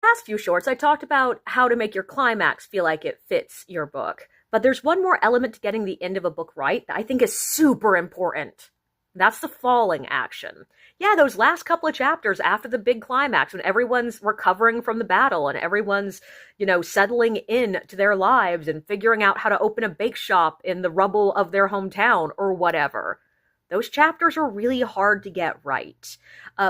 past few shorts, I talked about how to make your climax feel like it fits your book. But there's one more element to getting the end of a book right that I think is super important. That's the falling action. Yeah, those last couple of chapters after the big climax, when everyone's recovering from the battle and everyone's, settling in to their lives and figuring out how to open a bake shop in the rubble of their hometown or whatever. Those chapters are really hard to get right.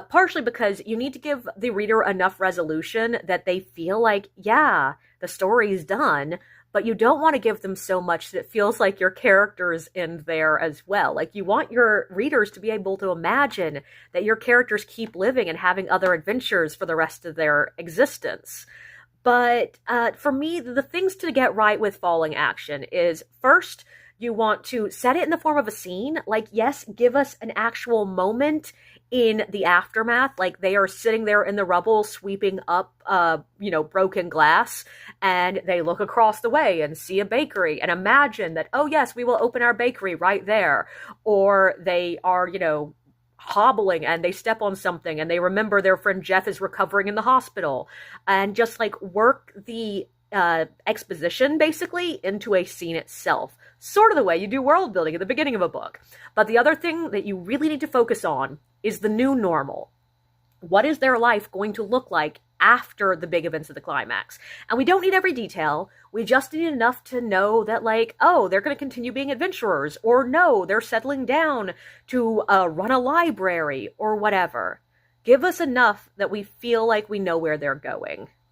Partially because you need to give the reader enough resolution that they feel like, yeah, the story's done, but you don't want to give them so much that it feels like your characters end there as well. Like, you want your readers to be able to imagine that your characters keep living and having other adventures for the rest of their existence. But for me, the things to get right with falling action is, first, you want to set it in the form of a scene. Like, yes, give us an actual moment in the aftermath. Like, they are sitting there in the rubble sweeping up, broken glass, and they look across the way and see a bakery and imagine that, oh, yes, we will open our bakery right there. Or they are, hobbling and they step on something and they remember their friend Jeff is recovering in the hospital, and just like work the exposition basically into a scene itself, sort of the way you do world building at the beginning of a book. But the other thing that you really need to focus on is the new normal. What is their life going to look like after the big events of the climax? And we don't need every detail. We just need enough to know that, like, oh, they're going to continue being adventurers, or no, they're settling down to run a library, or whatever. Give us enough that we feel like we know where they're going.